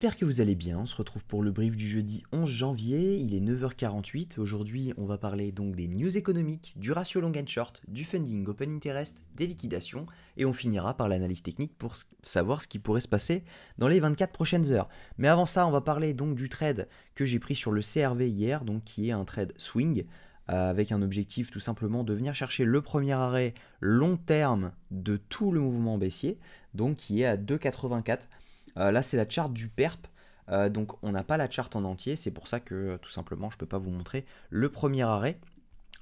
J'espère que vous allez bien, on se retrouve pour le brief du jeudi 11 janvier, il est 9h48, aujourd'hui on va parler donc des news économiques, du ratio long and short, du funding open interest, des liquidations, et on finira par l'analyse technique pour savoir ce qui pourrait se passer dans les 24 prochaines heures. Mais avant ça, on va parler donc du trade que j'ai pris sur le CRV hier, donc qui est un trade swing, avec un objectif tout simplement de venir chercher le premier arrêt long terme de tout le mouvement baissier, donc qui est à 2,84. Là, c'est la charte du PERP. Donc, on n'a pas la charte en entier. C'est pour ça que, tout simplement, je ne peux pas vous montrer le premier arrêt.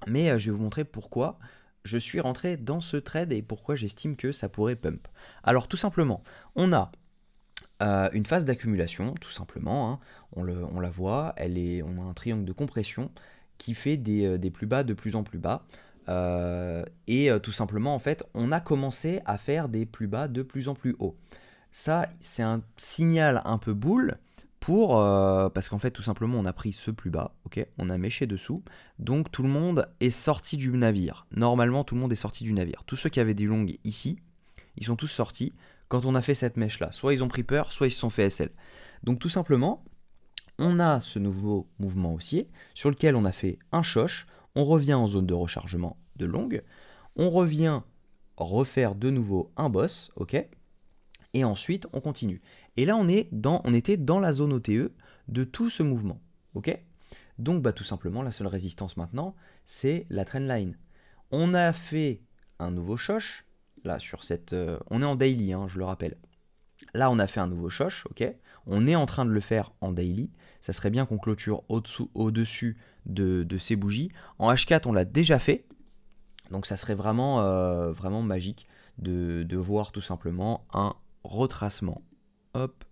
Mais je vais vous montrer pourquoi je suis rentré dans ce trade et pourquoi j'estime que ça pourrait pump. Alors, tout simplement, on a une phase d'accumulation, tout simplement. Hein. On la voit. On a un triangle de compression qui fait des plus bas de plus en plus bas. Tout simplement, en fait, on a commencé à faire des plus bas de plus en plus haut. Ça, c'est un signal un peu boule parce qu'en fait, tout simplement, on a pris ce plus bas, ok, on a méché dessous, donc tout le monde est sorti du navire. Normalement, tout le monde est sorti du navire. Tous ceux qui avaient des longues ici, ils sont tous sortis quand on a fait cette mèche-là. Soit ils ont pris peur, soit ils se sont fait SL. Donc tout simplement, on a ce nouveau mouvement haussier sur lequel on a fait un choche, on revient en zone de rechargement de longue, on revient refaire de nouveau un boss, ok, et ensuite on continue. Et là on était dans la zone OTE de tout ce mouvement, ok. Donc tout simplement la seule résistance maintenant c'est la trendline. On a fait un nouveau choche, là sur cette, on est en daily, hein, je le rappelle. Là on a fait un nouveau choche, ok. On est en train de le faire en daily. Ça serait bien qu'on clôture au-dessus de ces bougies. En H4 on l'a déjà fait, donc ça serait vraiment magique de voir tout simplement un retracement. Hop,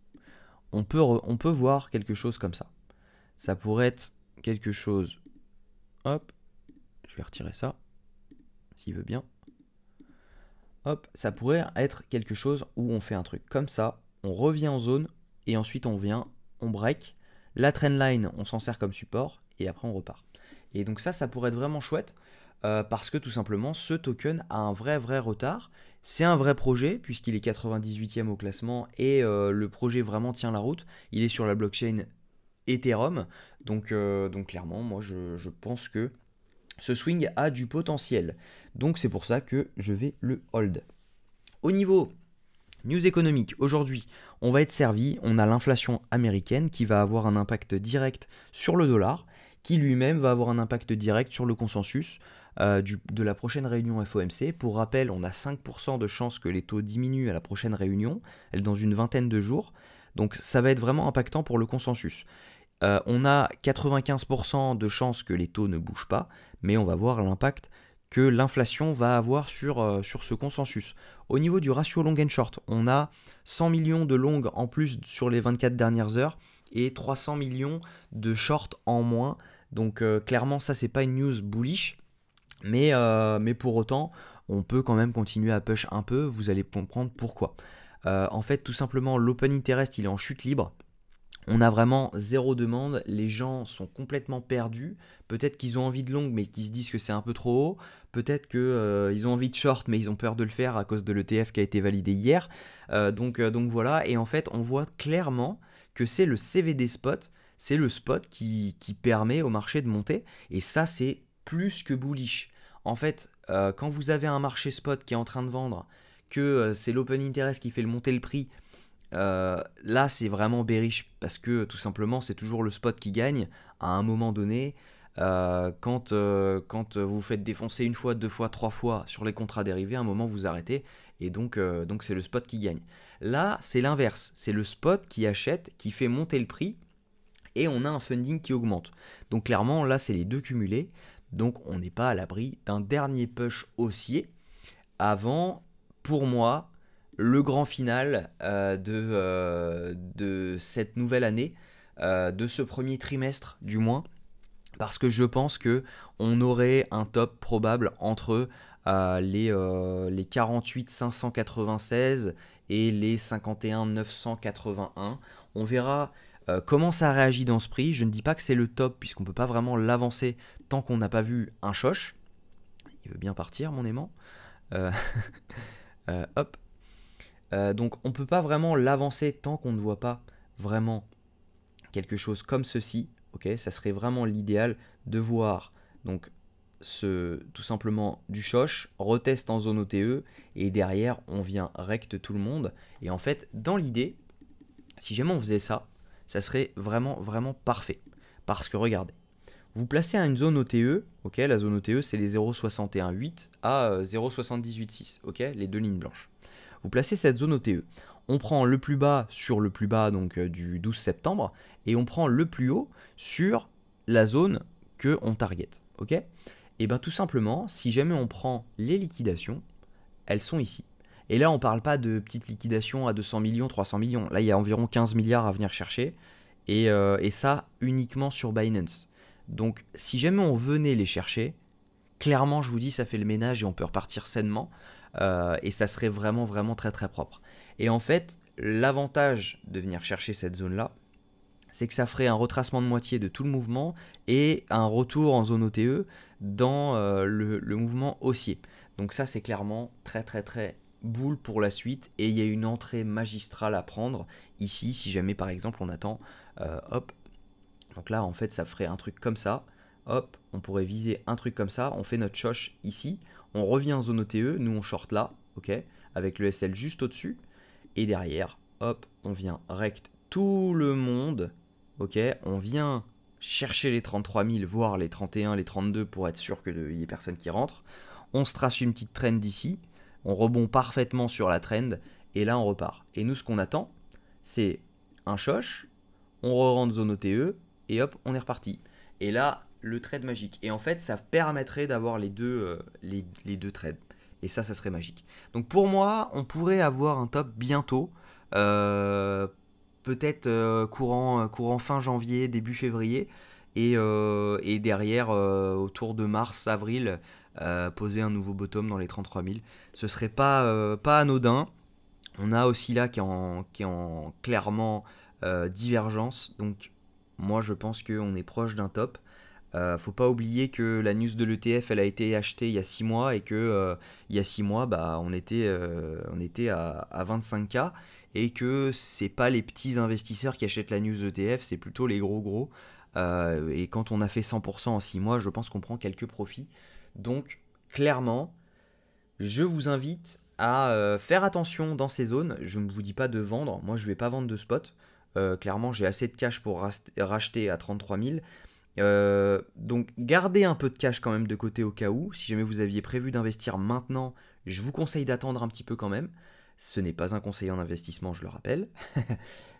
on peut voir quelque chose comme ça. Ça pourrait être quelque chose. Hop, je vais retirer ça, s'il veut bien. Hop, ça pourrait être quelque chose où on fait un truc comme ça, on revient en zone, et ensuite on break. La trendline, on s'en sert comme support, et après on repart. Et donc ça pourrait être vraiment chouette, parce que tout simplement, ce token a un vrai retard. C'est un vrai projet, puisqu'il est 98e au classement, et le projet vraiment tient la route. Il est sur la blockchain Ethereum, donc clairement, moi je pense que ce swing a du potentiel. Donc c'est pour ça que je vais le hold. Au niveau news économique, aujourd'hui, on va être servi, on a l'inflation américaine qui va avoir un impact direct sur le dollar, qui lui-même va avoir un impact direct sur le consensus de la prochaine réunion FOMC. Pour rappel, on a 5% de chances que les taux diminuent à la prochaine réunion, elle dans une vingtaine de jours. Donc ça va être vraiment impactant pour le consensus. On a 95% de chances que les taux ne bougent pas, mais on va voir l'impact que l'inflation va avoir sur ce consensus. Au niveau du ratio long and short, on a 100 millions de longues en plus sur les 24 dernières heures et 300 millions de short en moins. Donc clairement, ça, c'est pas une news bullish, mais pour autant, on peut quand même continuer à push un peu, vous allez comprendre pourquoi. En fait, tout simplement, l'open interest, il est en chute libre. On a vraiment zéro demande, les gens sont complètement perdus, peut-être qu'ils ont envie de long mais qu'ils se disent que c'est un peu trop haut, peut-être qu'ils ont envie de short mais ils ont peur de le faire à cause de l'ETF qui a été validé hier, donc voilà, et en fait on voit clairement que c'est le CVD spot, c'est le spot qui permet au marché de monter, et ça c'est plus que bullish. En fait, quand vous avez un marché spot qui est en train de vendre, que c'est l'open interest qui fait monter le prix, là c'est vraiment bearish parce que tout simplement c'est toujours le spot qui gagne à un moment donné. Quand vous faites défoncer une fois, deux fois, trois fois sur les contrats dérivés, à un moment vous arrêtez, et donc c'est le spot qui gagne. Là c'est l'inverse, c'est le spot qui achète, qui fait monter le prix, et on a un funding qui augmente. Donc clairement là c'est les deux cumulés, donc on n'est pas à l'abri d'un dernier push haussier avant, pour moi, le grand final de cette nouvelle année, de ce premier trimestre du moins, parce que je pense que on aurait un top probable entre les 48 596 et les 51 981. On verra comment ça réagit dans ce prix. Je ne dis pas que c'est le top puisqu'on ne peut pas vraiment l'avancer tant qu'on n'a pas vu un choche. Il veut bien partir mon aimant. Euh, hop. Donc on ne peut pas vraiment l'avancer tant qu'on ne voit pas vraiment quelque chose comme ceci, ok, ça serait vraiment l'idéal de voir donc tout simplement du choche, retest en zone OTE, et derrière on vient rect tout le monde. Et en fait, dans l'idée, si jamais on faisait ça, ça serait vraiment vraiment parfait. Parce que regardez, vous placez à une zone OTE, ok, la zone OTE c'est les 0,618 à 0,786, ok, les deux lignes blanches. Vous placez cette zone OTE. On prend le plus bas sur le plus bas donc du 12 septembre et on prend le plus haut sur la zone que on target, ok. Et bien tout simplement, si jamais on prend les liquidations, elles sont ici. Et là, on ne parle pas de petites liquidations à 200 millions, 300 millions. Là, il y a environ 15 milliards à venir chercher. Et ça, uniquement sur Binance. Donc, si jamais on venait les chercher, clairement, je vous dis, ça fait le ménage et on peut repartir sainement. Et ça serait vraiment, vraiment très, très propre. Et en fait, l'avantage de venir chercher cette zone-là, c'est que ça ferait un retracement de moitié de tout le mouvement et un retour en zone OTE dans le mouvement haussier. Donc ça, c'est clairement très très très boule pour la suite et il y a une entrée magistrale à prendre ici si jamais par exemple on attend, hop, donc là en fait ça ferait un truc comme ça, hop, on pourrait viser un truc comme ça, on fait notre choche ici, on revient en zone OTE, nous on short là, ok, avec le SL juste au-dessus, et derrière, hop, on vient rect tout le monde, ok, on vient chercher les 33 000, voire les 31, les 32 pour être sûr qu'il n'y ait personne qui rentre. On se trace une petite trend d'ici, on rebond parfaitement sur la trend, et là on repart. Et nous, ce qu'on attend, c'est un choche, on re-rentre zone OTE, et hop, on est reparti. Et là, le trade magique. Et en fait, ça permettrait d'avoir les deux trades. Et ça serait magique. Donc pour moi, on pourrait avoir un top bientôt. Peut-être courant fin janvier, début février. Et derrière, autour de mars, avril, poser un nouveau bottom dans les 33 000. Ce serait pas anodin. On a aussi là qui est en clairement divergence. Donc moi je pense qu'on est proche d'un top. Faut pas oublier que la news de l'ETF elle a été achetée il y a 6 mois et que il y a 6 mois bah, on était à 25K et que c'est pas les petits investisseurs qui achètent la news ETF, c'est plutôt les gros. Et quand on a fait 100% en 6 mois, je pense qu'on prend quelques profits. Donc clairement, je vous invite à faire attention dans ces zones. Je ne vous dis pas de vendre, moi je ne vais pas vendre de spot. Clairement j'ai assez de cash pour racheter à 33 000. Donc gardez un peu de cash quand même de côté au cas où. Si jamais vous aviez prévu d'investir maintenant, je vous conseille d'attendre un petit peu quand même. Ce n'est pas un conseil en investissement, je le rappelle.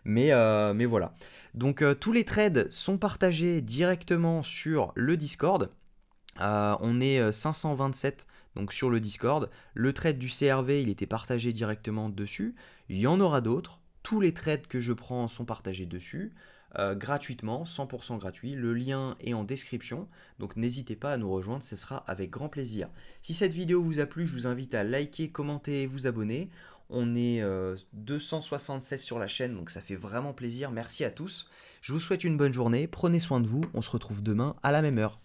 mais voilà. Donc tous les trades sont partagés directement sur le Discord. On est 527 donc sur le Discord. Le trade du CRV, il était partagé directement dessus. Il y en aura d'autres. Tous les trades que je prends sont partagés dessus. Gratuitement, 100% gratuit. Le lien est en description, donc n'hésitez pas à nous rejoindre, ce sera avec grand plaisir. Si cette vidéo vous a plu, je vous invite à liker, commenter et vous abonner. On est 276 sur la chaîne, donc ça fait vraiment plaisir. Merci à tous. Je vous souhaite une bonne journée, prenez soin de vous, on se retrouve demain à la même heure.